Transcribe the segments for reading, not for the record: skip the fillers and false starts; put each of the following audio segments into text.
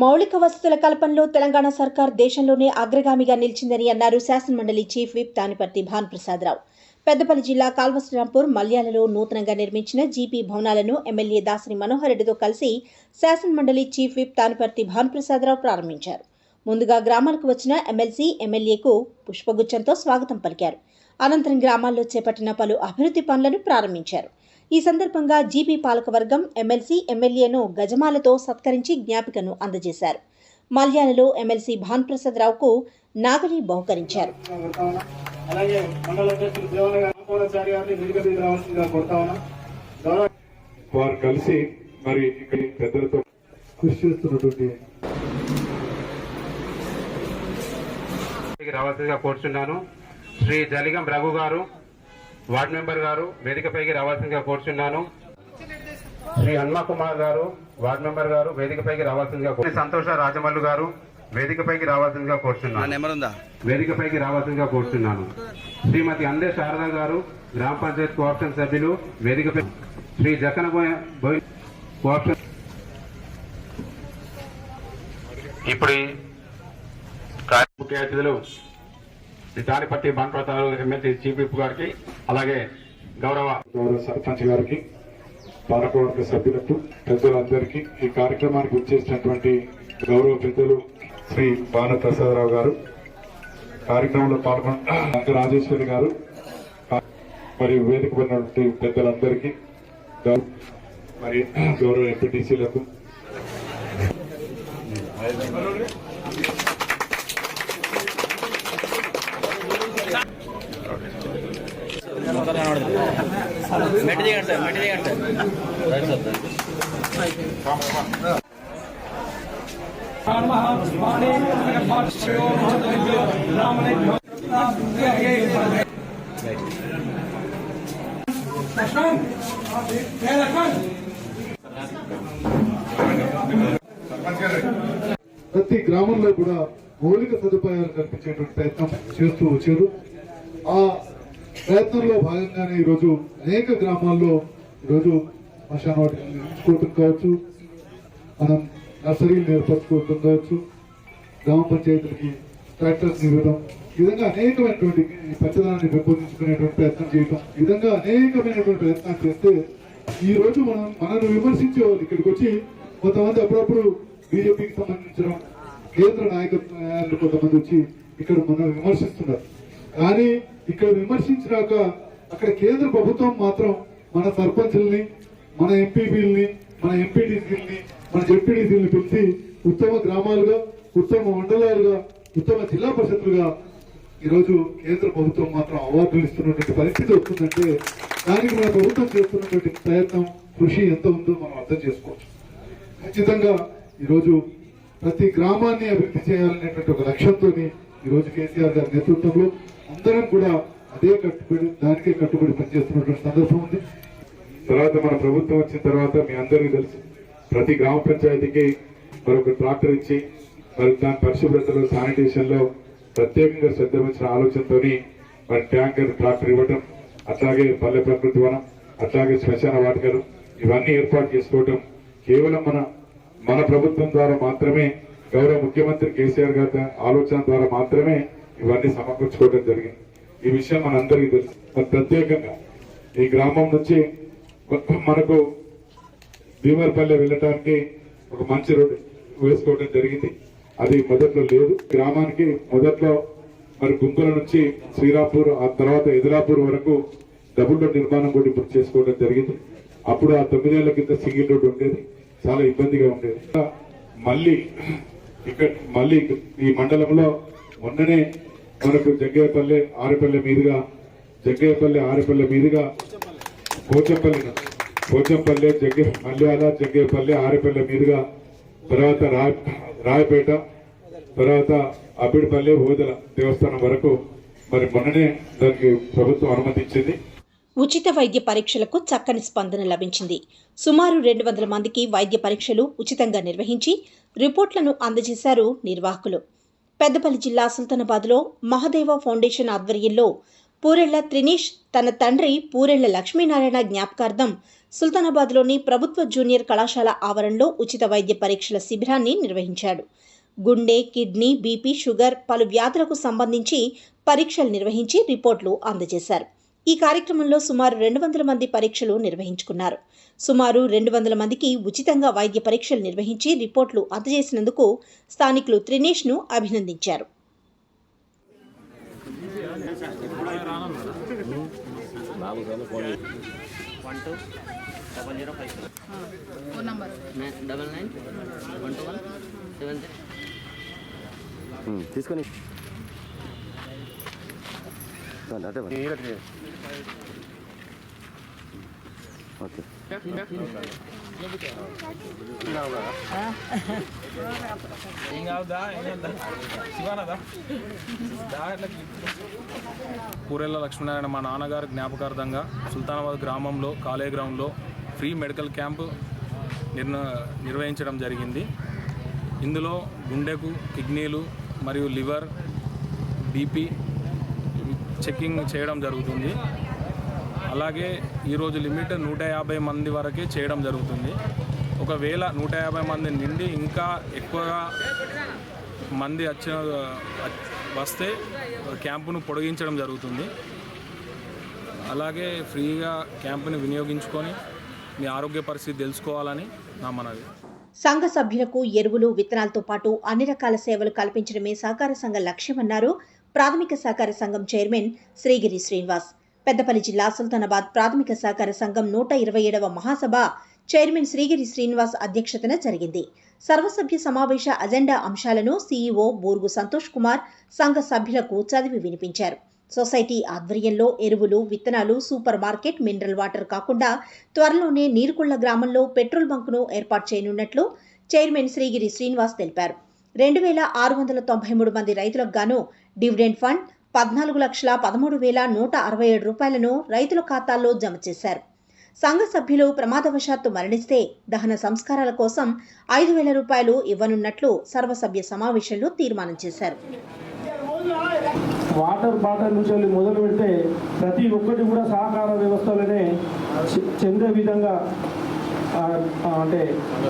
మౌలిక వసతుల కల్పనలో తెలంగాణ సర్కార్ దేశంలోనే అగ్రగామిగా నిలిచిందని అన్నారు శాసనమండలి చీఫ్ విప్ తానిపర్తి భానుప్రసాదరావు. పెద్దపల్లి జిల్లా కాల్వశ్రీరాంపూర్ మల్యాలలో నూతనంగా నిర్మించిన జీపీ భవనాలను ఎమ్మెల్యే దాసరి మనోహర్ రెడ్డితో కలిసి శాసనమండలి చీఫ్ విప్ తానిపర్తి భానుప్రసాదరావు ప్రారంభించారు. ముందుగా గ్రామాలకు వచ్చిన ఎమ్మెల్సీ ఎమ్మెల్యేకు పుష్పగుచ్చంతో స్వాగతం పలికారు. అనంతరం గ్రామాల్లో చేపట్టిన పలు అభివృద్ధి పనులను ప్రారంభించారు. ఈ సందర్భంగా జీపీ పాలకవర్గం ఎమ్మెల్సీ ఎమ్మెల్యేను గజమాలతో సత్కరించి జ్ఞాపికను అందజేశారు. మల్యాలలో ఎమ్మెల్సీ భానుప్రసాదరావుకు నాగలి బహుకరించారు. వారు కలిసి మరి ఇక్కడ పెద్దలతో కృషి చేస్తున్నటువంటి రావాల్సిందిగా కోరుచున్నాను. శ్రీ జలిగం రఘు గారు వార్డు మెంబర్ గారు వేదికపైకి రావాల్సిందిగా కోరుచున్నాను. శ్రీ హన్మకుమార్ గారు వార్డు మెంబర్ గారు వేదికపైకి రావాల్సిందిగా సంతోష రాజమల్లు గారు వేదికపైకి రావాల్సిందిగా కోరుచున్నాను. వేదికపైకి రావాల్సిందిగా కోరుచున్నాను. శ్రీమతి అందే శారద గారు గ్రామ పంచాయత్ కోఆప్షన్ సభ్యులు వేదికపై శ్రీ జకన కోఆప్షన్. ఇప్పుడు ముఖ్య అతిథులు Thaniparthi Bhanu Prasada Rao MLC chief whip గారికి, అలాగే గౌరవ సర్పంచ్ గారికి, పాలకవర్గ సభ్యులకు, పెద్దలందరికీ, ఈ కార్యక్రమానికి వచ్చేసినటువంటి గౌరవ పెద్దలు శ్రీ భానుప్రసాదరావు గారు, కార్యక్రమంలో పాల్గొన్న రాజేశ్వరి గారు, మరియు వేదిక పడినటువంటి పెద్దలందరికీ, మరి గౌరవ ఎంపీటీసీలకు, ప్రతి గ్రామంలో కూడా మౌలిక సదుపాయాలు కల్పించేటువంటి ప్రయత్నం చేస్తూ వచ్చారు. ఆ ప్రయత్నంలో భాగంగానే ఈరోజు అనేక గ్రామాల్లో ఈరోజు శ్మశాన వాటికలు నిర్మించుకోవటం కావచ్చు, మనం నర్సరీలు ఏర్పరచుకోవటం కావచ్చు, గ్రామ పంచాయతీలకి ట్రాక్టర్స్ ఇవ్వడం, ఈ విధంగా అనేకమైనటువంటి పెద్దదాన్ని పెంపొందించుకునేటువంటి ప్రయత్నం చేయటం, ఈ విధంగా అనేకమైనటువంటి ప్రయత్నాలు చేస్తే ఈ రోజు మనల్ని విమర్శించే వాళ్ళు ఇక్కడికి వచ్చి కొంతమంది అప్పుడప్పుడు బీజేపీకి సంబంధించిన కేంద్ర నాయకత్వాలు కొంతమంది వచ్చి ఇక్కడ మనం విమర్శిస్తున్నారు. కానీ ఇక్కడ విమర్శించినాక అక్కడ కేంద్ర ప్రభుత్వం మాత్రం మన సర్పంచుల్ని, మన ఎంపీపీలని, మన ఎంపీటీసీలని, మన జెడ్పీటీసీలని పిలిచి ఉత్తమ గ్రామాలుగా, ఉత్తమ మండలాలుగా, ఉత్తమ జిల్లా పరిషత్లుగా ఈరోజు కేంద్ర ప్రభుత్వం మాత్రం అవార్డులు ఇస్తున్నటువంటి పరిస్థితి వస్తుందంటే దానికి మన ప్రభుత్వం చేస్తున్నటువంటి ప్రయత్నం, కృషి ఎంత ఉందో మనం అర్థం చేసుకోవచ్చు. ఖచ్చితంగా ఈరోజు ప్రతి గ్రామాన్ని అభివృద్ధి చేయాలనేటువంటి ఒక లక్ష్యంతో ఈరోజు కేసీఆర్ గారి నేతృత్వంలో అందరం కూడా అదే దానికే కట్టుబడి పనిచేస్తున్నటువంటి సందర్భం ఉంది. తర్వాత మన ప్రభుత్వం వచ్చిన తర్వాత మీ అందరికీ తెలుసు, ప్రతి గ్రామ పంచాయతీకి మరొక ట్రాక్టర్ ఇచ్చి మరి దాని పరిశుభ్రతలో, శానిటేషన్ లో ప్రత్యేకంగా శ్రద్ధ వచ్చిన ఆలోచనతో మరి ట్యాంకర్ ట్రాక్టర్ ఇవ్వటం, అట్లాగే పల్లె ప్రకృతి వనం, అట్లాగే శ్మశాన వాటికలు ఇవన్నీ ఏర్పాటు చేసుకోవటం కేవలం మన ప్రభుత్వం ద్వారా మాత్రమే, గౌరవ ముఖ్యమంత్రి కేసీఆర్ గారి ఆలోచన ద్వారా మాత్రమే ఇవన్నీ సమకూర్చుకోవడం జరిగింది. ఈ విషయం మనందరికీ తెలుసు. ప్రత్యేకంగా ఈ గ్రామం నుంచి మనకు భీమర్పల్లె వెళ్ళటానికి ఒక మంచి రోడ్డు వేసుకోవడం జరిగింది. అది మొదట్లో లేదు. గ్రామానికి మొదట్లో మరి గుంపుల నుంచి శ్రీరాంపూర్, ఆ తర్వాత ఎదిలాపూర్ వరకు డబుల్ రోడ్ నిర్మాణం కూడా ఇప్పుడు చేసుకోవడం జరిగింది. అప్పుడు ఆ 9 ఏళ్ల కింద సింగిల్ రోడ్డు ఉండేది, చాలా ఇబ్బందిగా ఉండేది. మళ్ళీ ఈ మండలంలో మొన్ననే మనకు జగ్గయ్యపల్లె ఆరేపల్లె మీదుగా పోచంపల్లె మల్యాల జగ్గయ్యపల్లె ఆరేపల్లె మీదుగా, తర్వాత రాయపేట, తర్వాత అబ్బిడిపల్లె ఓదల దేవస్థానం వరకు మరి మొన్ననే దానికి ప్రభుత్వం అనుమతించింది. ఉచిత వైద్య పరీక్షలకు చక్కని స్పందన లభించింది. సుమారు 200 మందికి వైద్య పరీక్షలు ఉచితంగా నిర్వహించి రిపోర్టులను అందజేశారు నిర్వాహకులు. పెద్దపల్లి జిల్లా సుల్తానాబాద్లో మహదేవ ఫౌండేషన్ ఆధ్వర్యంలో పూరెళ్ల త్రినీష్ తన తండ్రి పూరెళ్ల లక్ష్మీనారాయణ జ్ఞాపకార్థం సుల్తానాబాద్లోని ప్రభుత్వ జూనియర్ కళాశాల ఆవరణలో ఉచిత వైద్య పరీక్షల శిబిరాన్ని నిర్వహించాడు. గుండె, కిడ్నీ, బీపీ, షుగర్ పలు వ్యాధులకు సంబంధించి పరీక్షలు నిర్వహించి రిపోర్టులు అందజేశారు. ఈ కార్యక్రమంలో సుమారు 200 మంది పరీక్షలు నిర్వహించుకున్నారు. సుమారు 200 మందికి ఉచితంగా వైద్య పరీక్షలు నిర్వహించి రిపోర్టులు అందజేసినందుకు స్థానికులు త్రినేష్ను అభినందించారు. తీసుకొని ఓకే పూరెళ్ల లక్ష్మీనారాయణ మా నాన్నగారు జ్ఞాపకార్థంగా సుల్తానాబాద్ గ్రామంలో కాలేజ్ గ్రౌండ్లో ఫ్రీ మెడికల్ క్యాంపు నిర్వహించడం జరిగింది. ఇందులో గుండెకు, కిడ్నీలు మరియు లివర్, బీపీ చెకింగ్ చేయడం జరుగుతుంది. అలాగే ఈరోజు లిమిట్ 150 మంది వరకే చేయడం జరుగుతుంది. ఒకవేళ 150 మంది నిండి ఇంకా ఎక్కువగా మంది వస్తే క్యాంపును పొడిగించడం జరుగుతుంది. అలాగే ఫ్రీగా క్యాంపుని వినియోగించుకొని మీ ఆరోగ్య పరిస్థితి తెలుసుకోవాలని నా మనవి. సంఘ సభ్యులకు ఎరువులు, విత్తనాలతో పాటు అన్ని రకాల సేవలు కల్పించడమే సహకార సంఘం లక్ష్యమన్నారు ప్రాథమిక సహకార సంఘం చైర్మన్ శ్రీగిరి శ్రీనివాస్. పెద్దపల్లి జిల్లా సుల్తానాబాద్ ప్రాథమిక సహకార సంఘం 127వ మహాసభ చైర్మన్ శ్రీగిరి శ్రీనివాస్ అధ్యక్షతన జరిగింది. సర్వసభ్య సమావేశ అజెండా అంశాలను సీఈఓ బూర్గు సంతోష్ కుమార్ సంఘ సభ్యులకు చదివి వినిపించారు. సొసైటీ ఆధ్వర్యంలో ఎరువులు, విత్తనాలు, సూపర్ మార్కెట్, మినరల్ వాటర్ కాకుండా త్వరలోనే నీరుకుళ్ల గ్రామంలో పెట్రోల్ బంకును ఏర్పాటు చేయనున్నట్లు చైర్మన్ శ్రీగిరి శ్రీనివాస్ తెలిపారు. 2693 మంది రైతులకు గాను డివిడెండ్ ఫండ్ 14,13,167 రూపాయలను రైతుల ఖాతాల్లో జమ చేశారు. సంఘ సభ్యులు ప్రమాదవశాత్తు మరణిస్తే దహన సంస్కారాల కోసం 5,000 రూపాయలు ఇవ్వనున్నట్లు సర్వసభ్య సమావేశంలో తీర్మానం చేశారు. వాటర్ బాటిల్ నుంచి మొదలు పెడితే ప్రతి ఒక్కటి కూడా సహకార వ్యవస్థలోనే చెందే విధంగా అంటే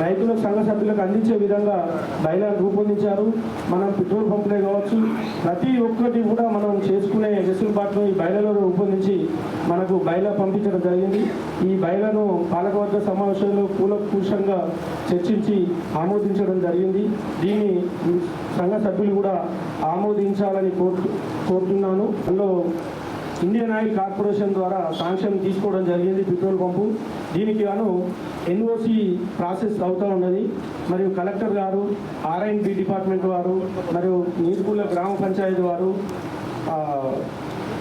రైతులకు సంఘ సభ్యులకు అందించే విధంగా బైలాను రూపొందించారు. మనం పెట్రోల్ పంపులే కావచ్చు, ప్రతి ఒక్కటి కూడా మనం చేసుకునే వెసులుబాటును ఈ బైలాలో రూపొందించి మనకు బైలా పంపించడం జరిగింది. ఈ బైలాను పాలకవర్గ సమావేశంలో కూలంకషంగా చర్చించి ఆమోదించడం జరిగింది. దీన్ని సంఘ సభ్యులు కూడా ఆమోదించాలని కోరుతున్నాను. అందులో ఇండియన్ ఆయిల్ కార్పొరేషన్ ద్వారా శాంక్షన్ తీసుకోవడం జరిగింది పెట్రోల్ పంపు. దీనికి గాను ఎన్ఓసి ప్రాసెస్ అవుతూ ఉన్నది. మరియు కలెక్టర్ గారు, ఆర్ఐన్బి డిపార్ట్మెంట్ వారు, మరియు నీరుకుళ్ళ గ్రామ పంచాయతీ వారు,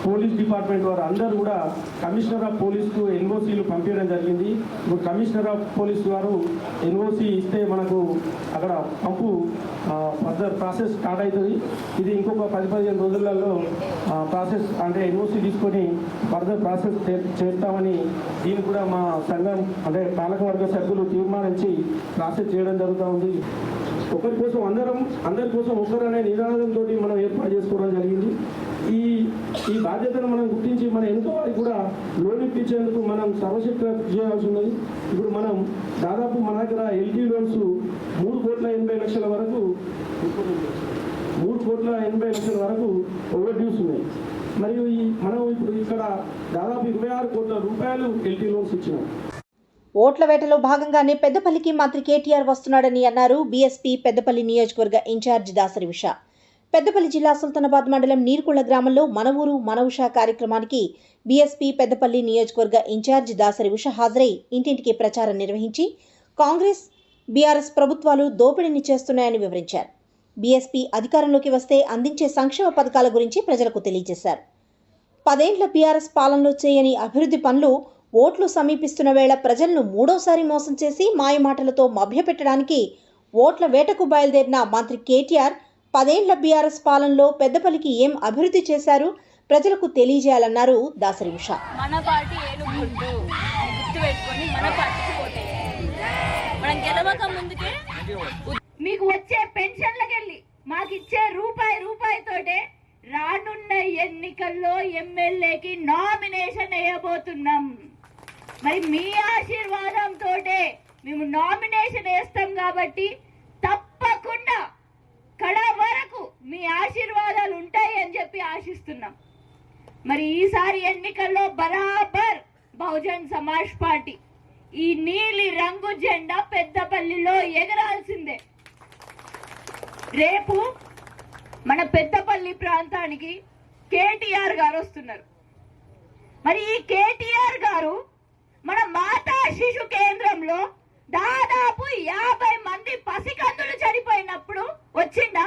పోలీస్ డిపార్ట్మెంట్ వారు అందరూ కూడా కమిషనర్ ఆఫ్ పోలీస్కు ఎన్ఓసీలు పంపించడం జరిగింది. ఇప్పుడు కమిషనర్ ఆఫ్ పోలీస్ వారు ఎన్ఓసి ఇస్తే మనకు అక్కడ పంపు ఫర్దర్ ప్రాసెస్ స్టార్ట్ అవుతుంది. ఇది ఇంకొక 10-15 రోజులలో ప్రాసెస్ అంటే ఎన్ఓసి తీసుకొని ఫర్దర్ ప్రాసెస్ చేస్తామని దీన్ని కూడా మా సంఘం అంటే పాలకవర్గ సభ్యులు తీర్మానించి ప్రాసెస్ చేయడం జరుగుతూ ఉంది. ఒకరి కోసం అందరి కోసం ఒకరు అనే నినాదంతో మనం ఏర్పాటు చేసుకోవడం జరిగింది. ఈ బాధ్యతను మనం గుర్తించి మన ఎంతో వారికి కూడా లోన్ ఇప్పించేందుకు మనం సర్వశక్తి చేయాల్సి ఉన్నది. ఇప్పుడు మనం దాదాపు మన దగ్గర ఎల్టీ లోన్స్ 3,80,00,000 వరకు 3,80,00,000 వరకు ఓవర్ డ్యూస్ ఉన్నాయి. మరియు మనం ఇప్పుడు ఇక్కడ దాదాపు 26 కోట్ల రూపాయలు ఎల్టీ లోన్స్ ఇచ్చినాం. ఓట్ల వేటలో భాగంగానే పెద్దపల్లికి మంత్రి కేటీఆర్ వస్తున్నాడని అన్నారు బీఎస్పీ పెద్దపల్లి నియోజకవర్గ ఇన్ఛార్జి దాసరి ఉష. పెద్దపల్లి జిల్లా సుల్తానాబాద్ మండలం నీరుకుళ్ల గ్రామంలో మన ఊరు మన ఉష కార్యక్రమానికి బీఎస్పీ పెద్దపల్లి నియోజకవర్గ ఇన్ఛార్జి దాసరి ఉష హాజరై ఇంటింటికి ప్రచారం నిర్వహించి కాంగ్రెస్, బీఆర్ఎస్ ప్రభుత్వాలు దోపిడీని చేస్తున్నాయని వివరించారు. బీఎస్పీ అధికారంలోకి వస్తే అందించే సంక్షేమ పథకాల గురించి ప్రజలకు తెలియజేశారు. 10 ఏళ్ల బీఆర్ఎస్ పాలనలో చేయని అభివృద్ధి పనులు ఓట్లు సమీపిస్తున్న వేళ ప్రజలను మూడోసారి మోసం చేసి మాయమాటలతో మభ్యపెట్టడానికి ఓట్ల వేటకు బయలుదేరిన మంత్రి కేటీఆర్ 10 ఏళ్ల బీఆర్ఎస్ పాలనలో పెద్దపల్లికి ఏం అభివృద్ధి చేశారు ప్రజలకు తెలియజేయాలన్నారు దాసరి ఉష. మన పార్టీ ఏలుగుంటూ గుర్తు పెట్టుకొని మన పార్టీకి పోతే మనం గెలవక ముందుకే మీకు వచ్చే పెన్షన్లకు వెళ్ళి మాకు ఇచ్చే రూపాయి తోటే రానున్న ఎన్నికల్లో ఎమ్మెల్యేకి నామినేషన్ వేయబోతున్నాం. మరి మీ ఆశీర్వాదంతో మేము నామినేషన్ వేస్తాం కాబట్టి తప్పకుండా కడ వరకు మీ ఆశీర్వాదాలు ఉంటాయి అని చెప్పి ఆశిస్తున్నాం. మరి ఈసారి ఎన్నికల్లో బరాబర్ బహుజన్ సమాజ్ పార్టీ ఈ నీలి రంగు జెండా పెద్దపల్లిలో ఎగరాల్సిందే. రేపు మన పెద్దపల్లి ప్రాంతానికి కేటీఆర్ గారు వస్తున్నారు. మరి ఈ కేటీఆర్ గారు మన మాతా శిశు కేంద్రంలో దాదాపు 50 మంది పసికందులు చనిపోయినప్పుడు వచ్చిందా?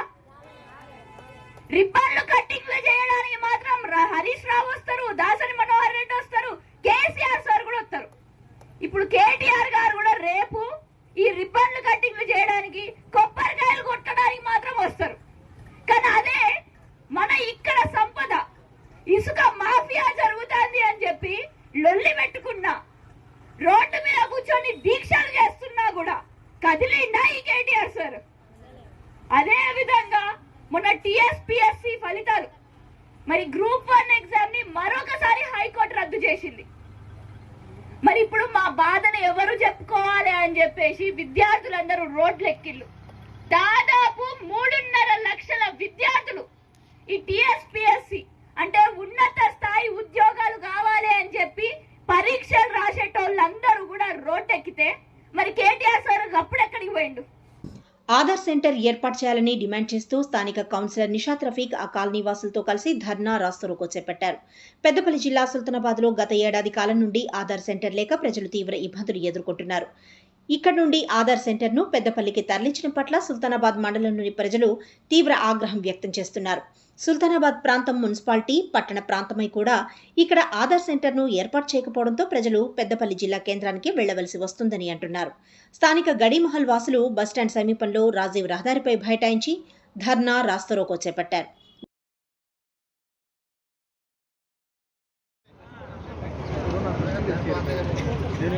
రిబ్బన్లు కట్టింగ్లు చేయడానికి మాత్రం హరీష్ రావు వస్తారు, దాసరి మనోహర్ రెడ్డి వస్తారు, కేసీఆర్ సార్ కూడా వస్తారు. ఇప్పుడు కేటీఆర్ గారు కూడా రేపు ఈ రిబ్బన్లు కట్టింగ్లు చేయడానికి, కొబ్బరికాయలు కొట్టడానికి మాత్రం వస్తారు. కానీ అదే మన ఇక్కడ సంపద ఇసుక మాఫియా జరుగుతుంది అని చెప్పి లొల్లి పెట్టుకున్నా, రోడ్డు మీద కూర్చొని దీక్షలు చేస్తున్నా కూడా కదిలిందా ఈ కేటీఆర్ సార్? అదే విధంగా మొన్న టీఎస్పీఎస్సీ ఫలితాలు, మరి గ్రూప్ 1 ఎగ్జామ్ ని మరొకసారి హైకోర్టు రద్దు చేసింది. మరి ఇప్పుడు మా బాధను ఎవరు చెప్పుకోవాలి అని చెప్పేసి విద్యార్థులందరూ రోడ్లెక్కిళ్ళు. దాదాపు 3.5 లక్షల విద్యార్థులు ఈ టీఎస్పీఎస్సీ అంటే ఉన్నత స్థాయి ఉద్యోగాలు కావాలి అని చెప్పి పరీక్షలు రాసేటోళ్ళందరూ కూడా రోడ్డెక్కితే మరి కేటీఆర్ సార్ అప్పుడెక్కడికి పోయిండు? ఆధార్ సెంటర్ ఏర్పాటు చేయాలని డిమాండ్ చేస్తూ స్థానిక కౌన్సిలర్ నిషాద్ రఫీక్ ఆ కాలనీ వాసులతో కలిసి ధర్నా రాస్తారోకో చేపట్టారు. పెద్దపల్లి జిల్లా సుల్తానాబాద్లో గత ఏడాది కాలం నుండి ఆధార్ సెంటర్ లేక ప్రజలు తీవ్ర ఇబ్బందులు ఎదుర్కొంటున్నారు. ఇక్కడ నుండి ఆధార్ సెంటర్ను పెద్దపల్లికి తరలించడం పట్ల సుల్తానాబాద్ మండలంలోని ప్రజలు తీవ్ర ఆగ్రహం వ్యక్తం చేస్తున్నారు. సుల్తానాబాద్ ప్రాంతం మున్సిపాలిటీ పట్టణ ప్రాంతమై కూడా ఇక్కడ ఆధార్ సెంటర్ను ఏర్పాటు చేయకపోవడంతో ప్రజలు పెద్దపల్లి జిల్లా కేంద్రానికి వెళ్లవలసి వస్తుందని అంటున్నారు. స్థానిక గడిమహల్ వాసులు బస్టాండ్ సమీపంలో రాజీవ్ రహదారిపై బైఠాయించి ధర్నా రాస్తారోకో చేపట్టారు.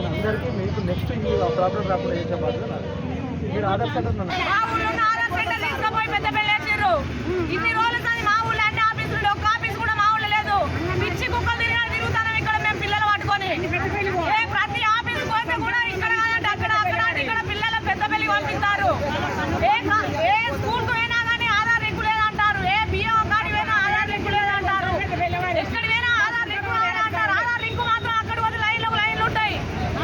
అందరికీ మీకు నెక్స్ట్ ఈ ప్రాబ్లం రాకుండా చేసే బాధ్యత మీరు ఆధార్ సెంటర్ ఇన్ని రోజులు కానీ మా ఊళ్ళో అన్ని ఆఫీసులు ఒక ఆఫీస్ కూడా మా ఊళ్ళో లేదు. పిచ్చి కుక్కలు తిరుగుతాం ఇక్కడ మేము పిల్లలు పట్టుకొని. ప్రతి ఆఫీస్ పోతే కూడా ఇక్కడ కాదంటే అక్కడ ఇక్కడ పిల్లలు పెద్దపల్లి పంపిస్తారు. ఏ స్కూల్ కు పోయినా కానీ ఆధార్ లింకు లేదంటారు. ఏ బియ్యం కాడి పోయినా ఆధార్ లింకు లేదంటారు. ఎక్కడ పోయినా ఆధార్ లింకు లేదంటారు. ఆధార్ లింకు మాత్రం అక్కడ పోతే లైన్లు ఉంటాయి.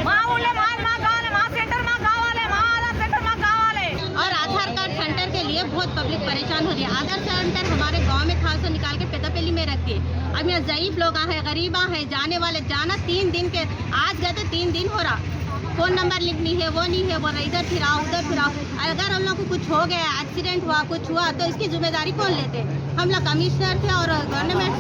మా ఊళ్ళో మాకు కావాలి, మా సెంటర్ మాకు కావాలి, మా ఆధార్ సెంటర్ మాకు కావాలి. और आधार कार्ड सेंटर के लिए बहुत पब्लिक परेशान हो रही है। आधार सेंटर हमारे गांव में खास निकाल के पेदापल्ली में रखती है। अब यहाँ ज़ईफ लोग हैं, गरीबा हैं, जाने वाले जाना 3 दिन के आज गए तो 3 दिन हो रहा। फोन नंबर लिंक नहीं है, वो नहीं है, वो इधर फिराओ उधर फिराओ। अगर हम लोग को कुछ हो गया, एक्सीडेंट हुआ, कुछ हुआ तो इसकी जिम्मेदारी कौन लेते? हम लोग कमिश्नर थे और गवर्नमेंट